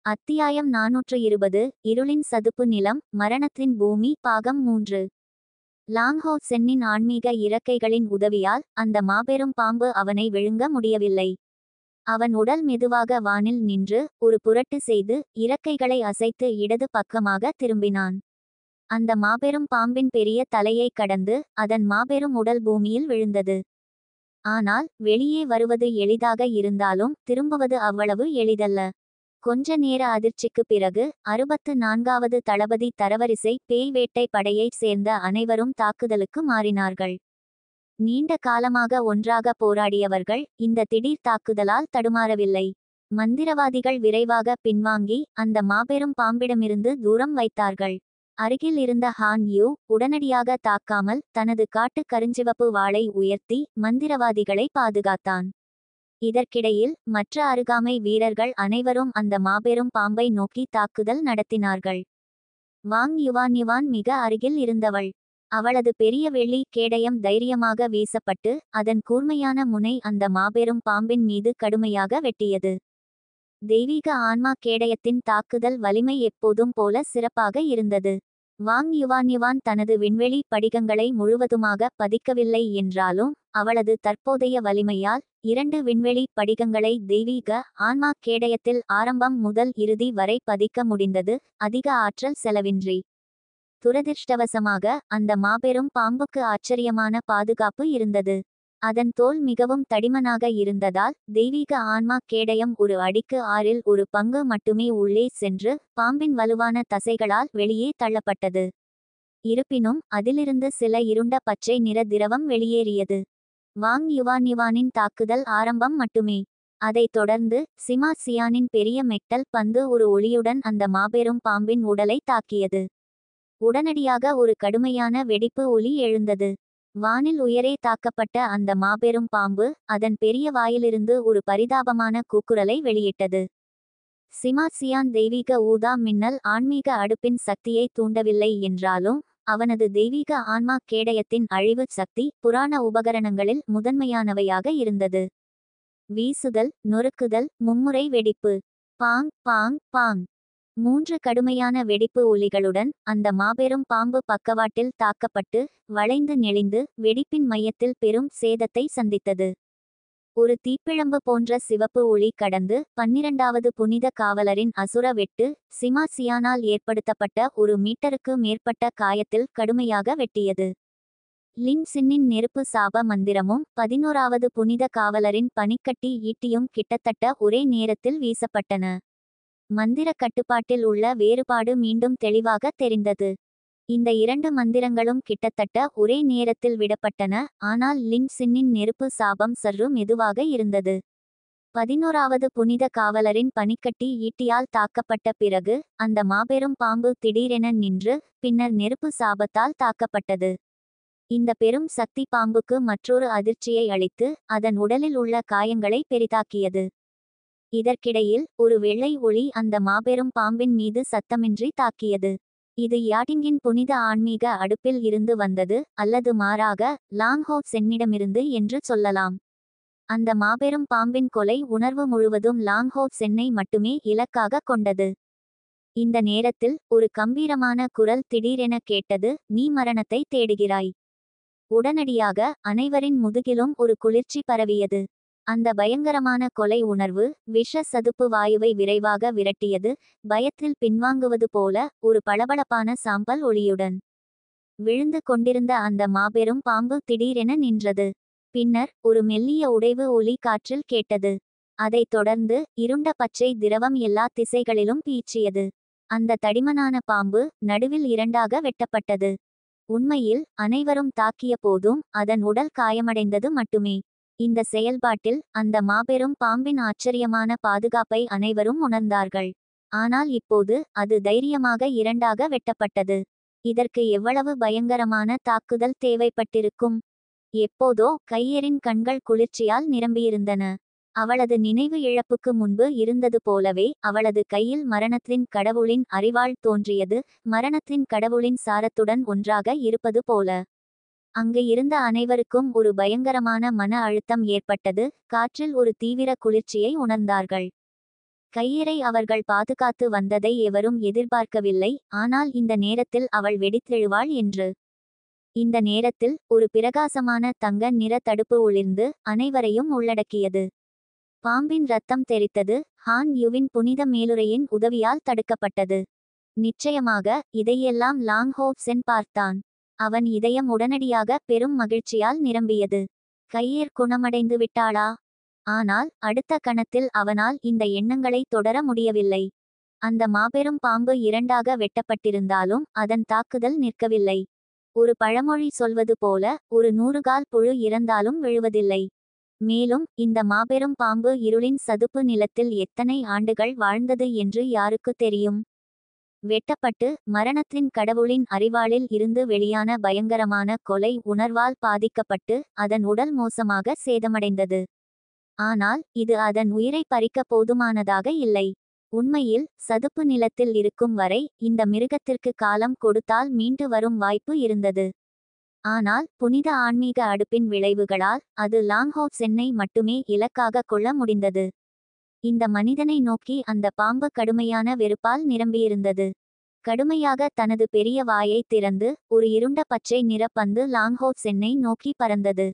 அத்தியாயம் 420 இருளின் சதுப்பு நிலம் மரணத்தின் பூமி பாகம் 3. லாங்ஹோ சென்னின் ஆன்மீக இறக்கைகளின் உதவியால் அந்த மாபெரும் பாம்பு அவனை விழுங்க முடியவில்லை. அவன் உடல் மெதுவாக வானில் நின்று ஒரு புரட்டு செய்து இறக்கைகளை அசைத்து இடது பக்கமாக திரும்பினான். அந்த மாபெரும் பாம்பின் பெரிய தலையை கடந்து அதன் மாபெரும் உடல் பூமியில் விழுந்தது. ஆனால் வெளியே வருவது எளிதாக இருந்தாலும் திரும்புவது அவ்வளவு எளிதல்ல. கொஞ்ச நேர அதிர்ச்சிக்கு பிறகு 64வது தளபதி தரவரிசை பேய் வேட்டை படையைச் சேர்ந்த அனைவரும் தாக்குதலுக்கு மாறினார்கள். நீண்ட காலமாக ஒன்றாக போராடியவர்கள் இந்த திடீர் தாக்குதலால் தடுமாறவில்லை. மந்திரவாதிகள் விரைவாக பின்வாங்கி அந்த மாபெரும் பாம்பிடமிருந்து தூரம் வைத்தார்கள். அருகில் இருந்த ஹான் யூ உடனடியாக தாக்காமல் தனது காட்டு கருஞ்சிவப்பு வாளை உயர்த்தி மந்திரவாதிகளை பாதுகாத்தான். இதற்கிடையில் மற்ற அருகாமை வீரர்கள் அனைவரும் அந்த மாபெரும் பாம்பை நோக்கி தாக்குதல் நடத்தினார்கள். வாங் யுவான் மிக அருகில் இருந்தவள். அவளது பெரிய வெள்ளி கேடயம் தைரியமாக வீசப்பட்டு அதன் கூர்மையான முனை அந்த மாபெரும் பாம்பின் மீது கடுமையாக வெட்டியது. தெய்வீக ஆன்மா கேடயத்தின் தாக்குதல் வலிமை எப்போதும் போல சிறப்பாக இருந்தது. வாங் யுவான் தனது விண்வெளி படிகங்களை முழுவதுமாக பதிக்கவில்லை என்றாலும் அவளது தற்போதைய வலிமையால் 2 விண்வெளி படிகங்களை தெய்வீக ஆன்மா கேடயத்தில் ஆரம்பம் முதல் இறுதி வரை பதிக்க முடிந்தது, அதிக ஆற்றல் செலவின்றி. துரதிர்ஷ்டவசமாக அந்த மாபெரும் பாம்புக்கு ஆச்சரியமான பாதுகாப்பு இருந்தது. அதன் தோல் மிகவும் தடிமனாக இருந்ததால் தெய்வீக ஆன்மா கேடயம் ஒரு அடிக்கு 6இல் 1 பங்கு மட்டுமே உள்ளே சென்று பாம்பின் வலுவான தசைகளால் வெளியே தள்ளப்பட்டது. இருப்பினும் அதிலிருந்து சில இருண்ட பச்சை நிற திரவம் வெளியேறியது. வாங் யுவானின் தாக்குதல் ஆரம்பம் மட்டுமே. அதைத் தொடர்ந்து சிமா சியானின் பெரிய மெட்டல் பந்து ஒரு ஒளியுடன் அந்த மாபெரும் பாம்பின் உடலை தாக்கியது. உடனடியாக ஒரு கடுமையான வெடிப்பு ஒலி எழுந்தது. வானில் உயரே தாக்கப்பட்ட அந்த மாபெரும் பாம்பு அதன் பெரிய வாயிலிருந்து ஒரு பரிதாபமான கூக்குரலை வெளியிட்டது. சிமா சியான் தெய்வீக ஊதா மின்னல் ஆன்மீக அடுப்பின் சக்தியை தூண்டவில்லை என்றாலும் அவனது தெய்வீக ஆன்மா கேடயத்தின் அழிவு சக்தி புராண உபகரணங்களில் முதன்மையானவையாக இருந்தது. வீசுதல், நொறுக்குதல், மும்முறை வெடிப்பு. பாங் பாங் பாங். 3 கடுமையான வெடிப்பு ஒலிகளுடன் அந்த மாபெரும் பாம்பு பக்கவாட்டில் தாக்கப்பட்டு வளைந்து நெளிந்து வெடிப்பின் மையத்தில் பெரும் சேதத்தை சந்தித்தது. ஒரு தீப்பிழம்பு போன்ற சிவப்பு ஒளி கடந்து 12வது புனித காவலரின் அசுர வெட்டு சிமா சியானால் ஏற்படுத்தப்பட்ட 1 மீட்டருக்கு மேற்பட்ட காயத்தில் கடுமையாக வெட்டியது. லின் சின்னின் நெருப்பு சாப மந்திரமும் 11வது புனித காவலரின் பனிக்கட்டி ஈட்டியும் கிட்டத்தட்ட ஒரே நேரத்தில் வீசப்பட்டன. மந்திர கட்டுப்பாட்டில் உள்ள வேறுபாடு மீண்டும் தெளிவாக தெரிந்தது. இந்த 2 மந்திரங்களும் கிட்டத்தட்ட ஒரே நேரத்தில் விடப்பட்டன, ஆனால் லின் சின்னின் நெருப்பு சாபம் சற்று மெதுவாக இருந்தது. 11வது புனித காவலரின் பனிக்கட்டி ஈட்டியால் தாக்கப்பட்ட பிறகு அந்த மாபெரும் பாம்பு திடீரென நின்று பின்னர் நெருப்பு சாபத்தால் தாக்கப்பட்டது. இந்த பெரும் சக்தி பாம்புக்கு மற்றொரு அதிர்ச்சியை அளித்து அதன் உடலில் உள்ள காயங்களை பெரிதாக்கியது. இதற்கிடையில் ஒரு வெள்ளை ஒளி அந்த மாபெரும் பாம்பின் மீது சத்தமின்றி தாக்கியது. இது யாட்டிங்கின் புனித ஆன்மீக அடுப்பில் இருந்து வந்தது, அல்லது மாறாக லாங்ஹோ சென்னிடமிருந்து என்று சொல்லலாம். அந்த மாபெரும் பாம்பின் கொலை உணர்வு முழுவதும் லாங்ஹோ சென்னை மட்டுமே இலக்காக கொண்டது. இந்த நேரத்தில் ஒரு கம்பீரமான குரல் திடீரென கேட்டது, நீ மரணத்தை தேடுகிறாய். உடனடியாக அனைவரின் முதுகிலும் ஒரு குளிர்ச்சி பரவியது. அந்த பயங்கரமான கொலை உணர்வு விஷ சதுப்பு வாயுவை விரைவாக விரட்டியது, பயத்தில் பின்வாங்குவது போல ஒரு பளபளப்பான சாம்பல் ஒளியுடன். விழுந்து கொண்டிருந்த அந்த மாபெரும் பாம்பு திடீரென நின்றது. பின்னர் ஒரு மெல்லிய உடைவு ஒலி காற்றில் கேட்டது. அதைத் தொடர்ந்து இருண்ட பச்சை திரவம் எல்லா திசைகளிலும் பீச்சியது. அந்த தடிமனான பாம்பு நடுவில் 2ஆக வெட்டப்பட்டது. உண்மையில் அனைவரும் தாக்கிய போதும் அதன் உடல் காயமடைந்தது மட்டுமே. இந்த செயல்பாட்டில் அந்த மாபெரும் பாம்பின் ஆச்சரியமான பாதுகாப்பை அனைவரும் உணர்ந்தார்கள். ஆனால் இப்போது அது தைரியமாக 2ஆக வெட்டப்பட்டது. இதற்கு எவ்வளவு பயங்கரமான தாக்குதல் தேவைப்பட்டிருக்கும். எப்போதோ கையேரின் கண்கள் குளிர்ச்சியால் நிரம்பியிருந்தன. அவளது நினைவு இழப்புக்கு முன்பு இருந்தது போலவே அவளது கையில் மரணத்தின் கடவுளின் அறிவாள் தோன்றியது, மரணத்தின் கடவுளின் சாரத்துடன் ஒன்றாக இருப்பது போல. அங்கு இருந்த அனைவருக்கும் ஒரு பயங்கரமான மன அழுத்தம் ஏற்பட்டது, காற்றில் ஒரு தீவிர குளிர்ச்சியை உணர்ந்தார்கள். கையரை அவர்கள் பாதுகாத்து வந்ததை எவரும் எதிர்பார்க்கவில்லை. ஆனால் இந்த நேரத்தில் அவள் வெடித்தெழுவாள் என்று. இந்த நேரத்தில் ஒரு பிரகாசமான தங்க நிற தடுப்பு ஒளிர்ந்து அனைவரையும் உள்ளடக்கியது. பாம்பின் ரத்தம் தெறித்தது. ஹான் யுவின் புனித மேலுறையின் உதவியால் தடுக்கப்பட்டது. நிச்சயமாக இதையெல்லாம் லாங் ஹோப் சென் பார்த்தான். அவன் இதயம் உடனடியாக பெரும் மகிழ்ச்சியால் நிரம்பியது. கையேர் குணமடைந்து விட்டாளா? ஆனால் அடுத்த கணத்தில் அவனால் இந்த எண்ணங்களை தொடர முடியவில்லை. அந்த மாபெரும் பாம்பு இரண்டாக வெட்டப்பட்டிருந்தாலும் அதன் தாக்குதல் நிற்கவில்லை. ஒரு பழமொழி சொல்வது போல, ஒரு 100 கால் புழு இறந்தாலும் விழுவதில்லை. மேலும் இந்த மாபெரும் பாம்பு இருளின் சதுப்பு நிலத்தில் எத்தனை ஆண்டுகள் வாழ்ந்தது என்று யாருக்கு தெரியும்? வெட்டப்பட்டு மரணத்தின் கடவுளின் அறிவாளில் இருந்து வெளியான பயங்கரமான கொலை உணர்வால் பாதிக்கப்பட்டு அதன் உடல் மோசமாக சேதமடைந்தது. ஆனால் இது அதன் உயிரை பறிக்க போதுமானதாக இல்லை. உண்மையில் சதுப்பு நிலத்தில் இருக்கும் வரை இந்த மிருகத்திற்கு காலம் கொடுத்தால் மீண்டு வரும் வாய்ப்பு இருந்தது. ஆனால் புனித ஆன்மீக அடுப்பின் விளைவுகளால் அது லாங் ஹோப் சென்னை மட்டுமே இலக்காக கொள்ள முடிந்தது. இந்த மனிதனை நோக்கி அந்த பாம்பு கடுமையான வெறுப்பால் நிரம்பியிருந்தது. கடுமையாக தனது பெரிய வாயை திறந்து ஒரு இருண்ட பச்சை நிற பந்து லாங் ஹோப் சென்னை நோக்கி பறந்தது.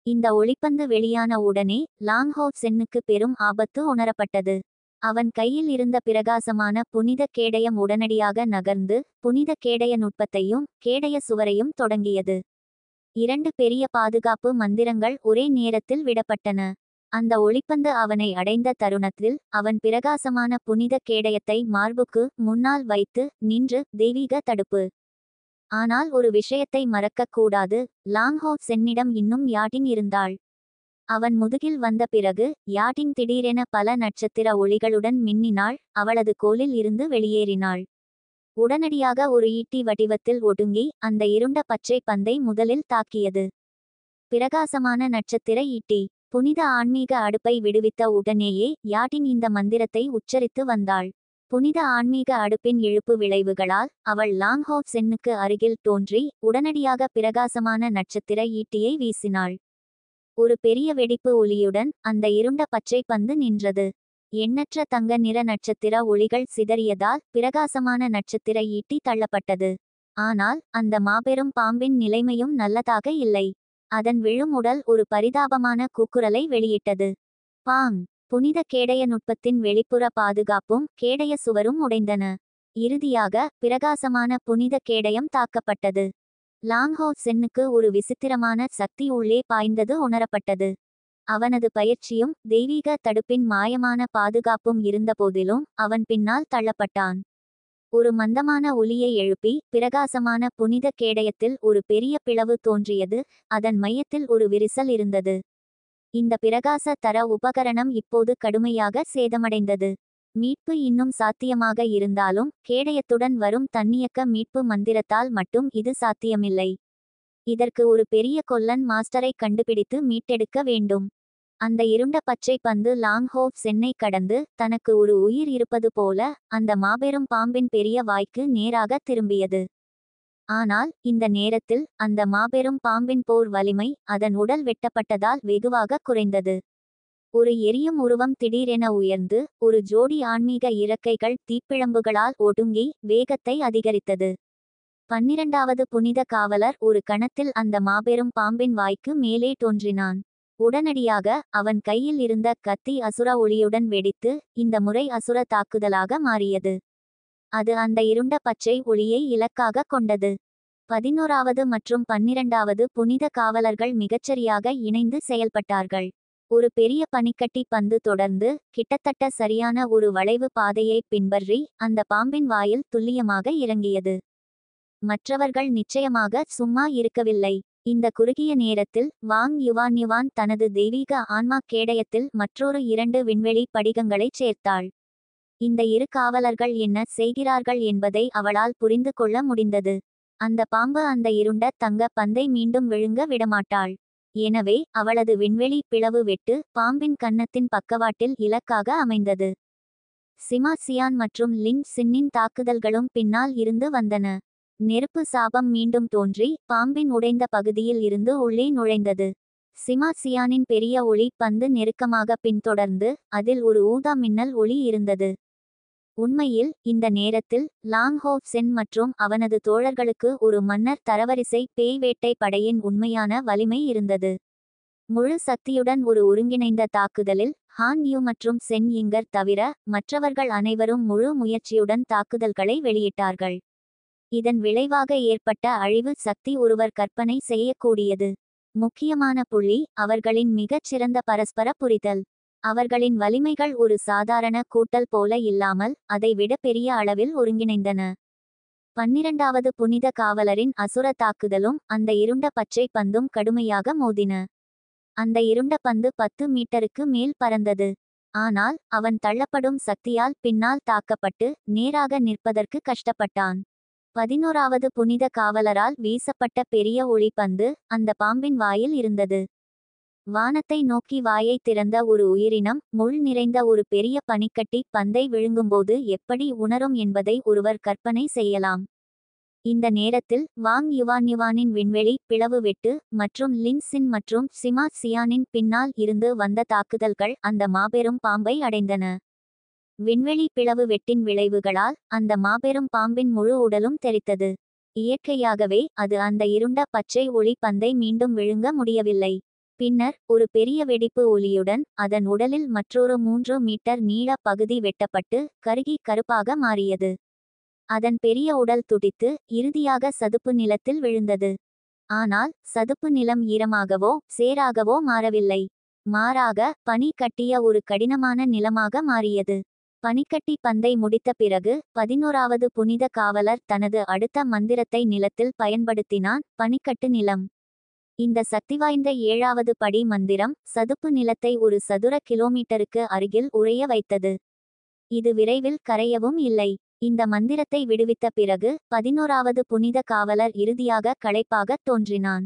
இந்த ஒளிப்பந்து வெளியான உடனே லாங் ஹோப் சென்னுக்கு பெரும் ஆபத்து உணரப்பட்டது. அவன் கையில் இருந்த பிரகாசமான புனித கேடயம் உடனடியாக நகர்ந்து புனித கேடய நுட்பத்தையும் கேடய சுவரையும் தொடங்கியது. 2 பெரிய பாதுகாப்பு மந்திரங்கள் ஒரே நேரத்தில் விடப்பட்டன. அந்த ஒளிப்பந்து அவனை அடைந்த தருணத்தில் அவன் பிரகாசமான புனித கேடயத்தை மார்புக்கு முன்னால் வைத்து நின்று தெய்வீக தடுப்பு. ஆனால் ஒரு விஷயத்தை மறக்கக்கூடாது. லாங் ஹோப் சென்னிடம் இன்னும் யாட்டின் இருந்தாள். அவன் முதுகில் வந்த பிறகு யாட்டின் திடீரென பல நட்சத்திர ஒளிகளுடன் மின்னினாள். அவளது கோலில் இருந்து வெளியேறினாள். உடனடியாக ஒரு ஈட்டி வடிவத்தில் ஒடுங்கி அந்த இருண்ட பச்சை பந்தை முதலில் தாக்கியது. பிரகாசமான நட்சத்திர ஈட்டி. புனித ஆன்மீக அடுப்பை விடுவித்த உடனேயே யாட்டின் இந்த மந்திரத்தை உச்சரித்து வந்தாள். புனித ஆன்மீக அடுப்பின் இழுப்பு விளைவுகளால் அவள் லாங் ஹோப் சென்னுக்கு அருகில் தோன்றி உடனடியாக பிரகாசமான நட்சத்திர ஈட்டியை வீசினாள். ஒரு பெரிய வெடிப்பு ஒளியுடன் அந்த இருண்ட பச்சை பந்து நின்றது. எண்ணற்ற தங்க நிற நட்சத்திர ஒளிகள் சிதறியதால் பிரகாசமான நட்சத்திர ஈட்டி தள்ளப்பட்டது. ஆனால் அந்த மாபெரும் பாம்பின் நிலைமையும் நல்லதாக இல்லை. அதன் விழும் உடல் ஒரு பரிதாபமான கூக்குரலை வெளியிட்டது. பாங்! புனித கேடய நுட்பத்தின் வெளிப்புற பாதுகாப்பும் கேடய சுவரும் உடைந்தன. இறுதியாக பிரகாசமான புனித கேடயம் தாக்கப்பட்டது. லாங் ஹோப் சென்னுக்கு ஒரு விசித்திரமான சக்தி உள்ளே பாய்ந்தது உணரப்பட்டது. அவனது பயிற்சியும் தெய்வீக தடுப்பின் மாயமான பாதுகாப்பும் இருந்தபோதிலும் அவன் பின்னால் தள்ளப்பட்டான். ஒரு மந்தமான ஒலியை எழுப்பி பிரகாசமான புனித கேடயத்தில் ஒரு பெரிய பிளவு தோன்றியது. அதன் மையத்தில் ஒரு விரிசல் இருந்தது. இந்த பிரகாச தர உபகரணம் இப்போது கடுமையாக சேதமடைந்தது. மீட்பு இன்னும் சாத்தியமாக இருந்தாலும் கேடயத்துடன் வரும் தன்னியக்க மீட்பு மந்திரத்தால் மட்டும் இது சாத்தியமில்லை. இதற்கு ஒரு பெரிய கொல்லன் மாஸ்டரை கண்டுபிடித்து மீட்டெடுக்க வேண்டும். அந்த இருண்ட பச்சை பந்து லாங் ஹோப் சென்னை கடந்து தனக்கு ஒரு உயிர் இருப்பது போல அந்த மாபெரும் பாம்பின் பெரிய வாய்க்கு நேராக திரும்பியது. ஆனால் இந்த நேரத்தில் அந்த மாபெரும் பாம்பின் போர் வலிமை அதன் உடல் வெட்டப்பட்டதால் வெகுவாக குறைந்தது. ஒரு எரியும் உருவம் திடீரென உயர்ந்து ஒரு ஜோடி ஆன்மீக இறக்கைகள் தீப்பிழம்புகளால் ஒடுங்கி வேகத்தை அதிகரித்தது. 12வது புனித காவலர் ஒரு கணத்தில் அந்த மாபெரும் பாம்பின் வாய்க்கு மேலே தோன்றினான். உடனடியாக அவன் கையில் இருந்த கத்தி அசுர ஒளியுடன் வெடித்து இந்த முறை அசுர தாக்குதலாக மாறியது. அது அந்த இருண்ட பச்சை ஒளியை இலக்காக கொண்டது. 11வது மற்றும் 12வது புனித காவலர்கள் மிகச்சரியாக இணைந்து செயல்பட்டார்கள். ஒரு பெரிய பனிக்கட்டி பந்து தொடர்ந்து கிட்டத்தட்ட சரியான ஒரு வளைவு பாதையை பின்பற்றி அந்த பாம்பின் வாயில் துல்லியமாக இறங்கியது. மற்றவர்கள் நிச்சயமாக சும்மா இருக்கவில்லை. இந்த குறுகிய நேரத்தில் வாங் யுவான் தனது தெய்வீக ஆன்மா கேடயத்தில் மற்றொரு 2 விண்வெளி படிகங்களைச் சேர்த்தாள். இந்த 2 காவலர்கள் என்ன செய்கிறார்கள் என்பதை அவளால் புரிந்து கொள்ள முடிந்தது. அந்த பாம்பு அந்த இருண்ட தங்க பந்தை மீண்டும் விழுங்க விடமாட்டாள். எனவே அவளது விண்வெளி பிளவு வெட்டு பாம்பின் கன்னத்தின் பக்கவாட்டில் இலக்காக அமைந்தது. சிமா சியான் மற்றும் லின் சின்னின் தாக்குதல்களும் பின்னால் இருந்து வந்தன. நெருப்பு சாபம் மீண்டும் தோன்றி பாம்பின் உடைந்த பகுதியில் இருந்து உள்ளே நுழைந்தது. சியானின் பெரிய ஒளி பந்து நெருக்கமாக பின்தொடர்ந்து அதில் ஒரு ஊதா மின்னல் ஒளி இருந்தது. உண்மையில் இந்த நேரத்தில் லாங் ஹோ சென் மற்றும் அவனது தோழர்களுக்கு ஒரு மன்னர் தரவரிசை பேய் வேட்டை படையின் உண்மையான வலிமை இருந்தது. முழு சக்தியுடன் ஒரு ஒருங்கிணைந்த தாக்குதலில் ஹான் யூ மற்றும் சென் யிங்கர் தவிர மற்றவர்கள் அனைவரும் முழு முயற்சியுடன் தாக்குதல்களை வெளியிட்டார்கள். இதன் விளைவாக ஏற்பட்ட அழிவு சக்தி ஒருவர் கற்பனை செய்யக்கூடியது. முக்கியமான புள்ளி அவர்களின் மிகச் சிறந்த பரஸ்பர புரிதல். அவர்களின் வலிமைகள் ஒரு சாதாரண கூட்டல் போல இல்லாமல் அதை விட பெரிய அளவில் ஒருங்கிணைந்தன. 12வது புனித காவலரின் அசுர தாக்குதலும் அந்த இருண்ட பச்சை பந்தும் கடுமையாக மோதின. அந்த இருண்ட பந்து 10 மீட்டருக்கு மேல் பறந்தது. ஆனால் அவன் தள்ளப்படும் சக்தியால் பின்னால் தாக்கப்பட்டு நேராக நிற்பதற்கு கஷ்டப்பட்டான். 11வது புனித காவலரால் வீசப்பட்ட பெரிய ஒளிப்பந்து அந்த பாம்பின் வாயில் இருந்தது. வானத்தை நோக்கி வாயை திறந்த ஒரு உயிரினம் முள் நிறைந்த ஒரு பெரிய பனிக்கட்டி பந்தை விழுங்கும்போது எப்படி உணரும் என்பதை ஒருவர் கற்பனை செய்யலாம். இந்த நேரத்தில் வாங் யுவானின் விண்வெளி பிளவு வெட்டு மற்றும் லின் சின் மற்றும் சியானின் பின்னால் இருந்து வந்த தாக்குதல்கள் அந்த மாபெரும் பாம்பை அடைந்தன. விண்வெளி பிளவு வெட்டின் விளைவுகளால் அந்த மாபெரும் பாம்பின் முழு உடலும் தெறித்தது. இயற்கையாகவே அது அந்த இருண்ட பச்சை ஒளி பந்தை மீண்டும் விழுங்க முடியவில்லை. பின்னர் ஒரு பெரிய வெடிப்பு ஒலியுடன் அதன் உடலில் மற்றொரு 3 மீட்டர் நீள பகுதி வெட்டப்பட்டு கருகி கருப்பாக மாறியது. அதன் பெரிய உடல் துடித்து இறுதியாக சதுப்பு நிலத்தில் விழுந்தது. ஆனால் சதுப்பு நிலம் ஈரமாகவோ சேராகவோ மாறவில்லை. மாறாக பனி கட்டிய ஒரு கடினமான நிலமாக மாறியது. பனிக்கட்டி பந்தை முடித்த பிறகு 11வது புனித காவலர் தனது அடுத்த மந்திரத்தை நிலத்தில் பயன்படுத்தினான். பனிக்கட்டு நிலம். இந்த சக்திவாய்ந்த 7வது படி மந்திரம் சதுப்பு நிலத்தை ஒரு சதுர கிலோமீட்டருக்கு அருகில் உறைய வைத்தது. இது விரைவில் கரையவும் இல்லை. இந்த மந்திரத்தை விடுவித்த பிறகு 11வது புனித காவலர் இறுதியாக களைப்பாகத் தோன்றினான்.